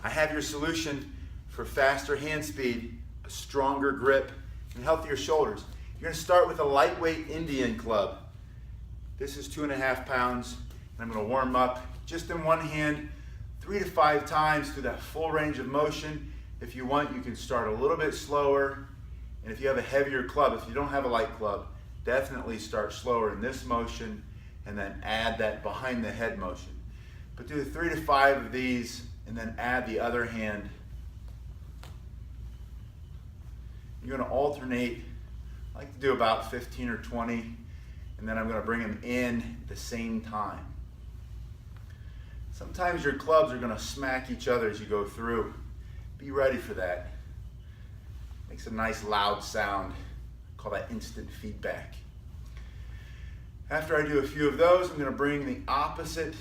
I have your solution for faster hand speed, a stronger grip, and healthier shoulders. You're going to start with a lightweight Indian club. This is 2.5 pounds, and I'm going to warm up just in one hand 3 to 5 times through that full range of motion. If you want, you can start a little bit slower, and if you have a heavier club, if you don't have a light club, definitely start slower in this motion and then add that behind the head motion. But do 3 to 5 of these and then add the other hand. You're going to alternate. I like to do about 15 or 20, and then I'm going to bring them in at the same time. Sometimes your clubs are going to smack each other as you go through. Be ready for that. Makes a nice loud sound. Call that instant feedback. After I do a few of those, I'm going to bring the opposite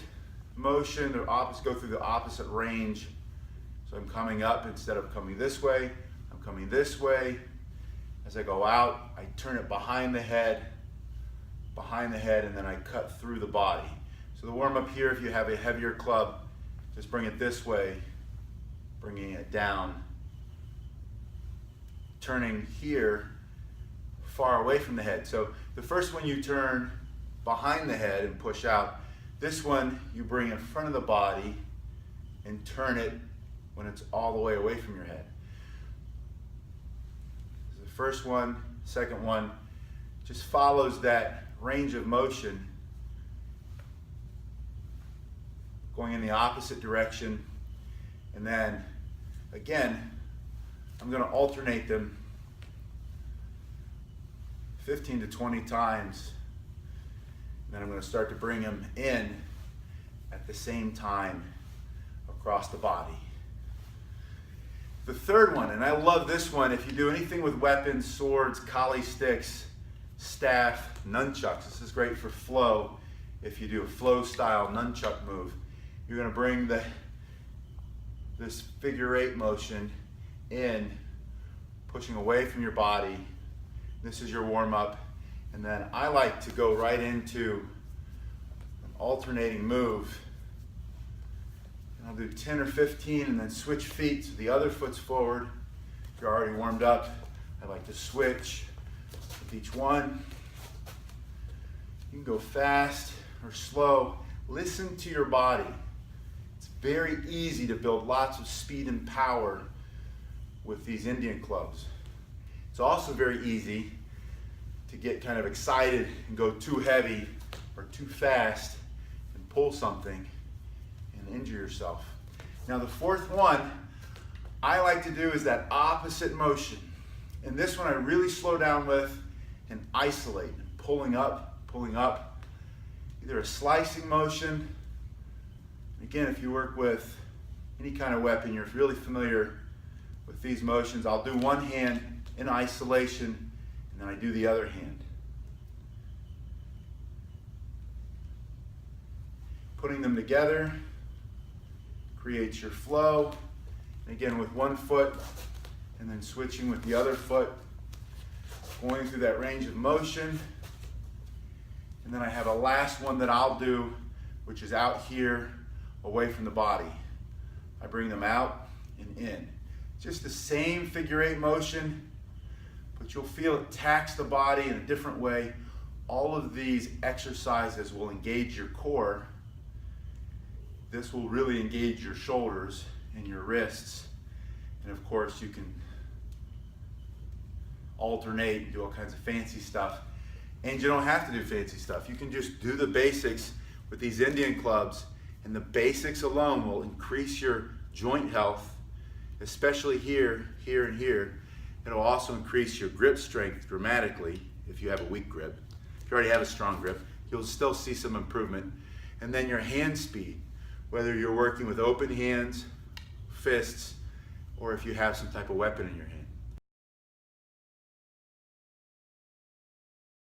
motion, go through the opposite range. So I'm coming up instead of coming this way, I'm coming this way. As I go out, I turn it behind the head, and then I cut through the body. So the warm up here, if you have a heavier club, just bring it this way, bringing it down, turning here far away from the head. So the first one you turn behind the head and push out. This one you bring in front of the body and turn it when it's all the way away from your head. The first one, second one, just follows that range of motion, going in the opposite direction. And then again, I'm going to alternate them 15 to 20 times. And then I'm going to start to bring them in at the same time across the body. The third one, and I love this one, if you do anything with weapons, swords, kali sticks, staff, nunchucks, this is great for flow. If you do a flow style nunchuck move, you're going to bring this figure 8 motion in, pushing away from your body. This is your warm up. And then I like to go right into an alternating move. And I'll do 10 or 15 and then switch feet so the other foot's forward. If you're already warmed up, I like to switch with each one. You can go fast or slow. Listen to your body. It's very easy to build lots of speed and power with these Indian clubs. It's also very easy to get kind of excited and go too heavy or too fast and pull something and injure yourself. Now the fourth one I like to do is that opposite motion. And this one I really slow down with and isolate, pulling up, either a slicing motion. Again, if you work with any kind of weapon, you're really familiar with these motions. I'll do one hand in isolation, and then I do the other hand. Putting them together creates your flow. And again, with one foot, and then switching with the other foot, going through that range of motion. And then I have a last one that I'll do, which is out here, away from the body. I bring them out and in. Just the same figure 8 motion, but you'll feel it tax the body in a different way. All of these exercises will engage your core. This will really engage your shoulders and your wrists. And of course, you can alternate and do all kinds of fancy stuff. And you don't have to do fancy stuff. You can just do the basics with these Indian clubs, and the basics alone will increase your joint health, especially here, here, and here. It'll also increase your grip strength dramatically if you have a weak grip. If you already have a strong grip, you'll still see some improvement. And then your hand speed, whether you're working with open hands, fists, or if you have some type of weapon in your hand.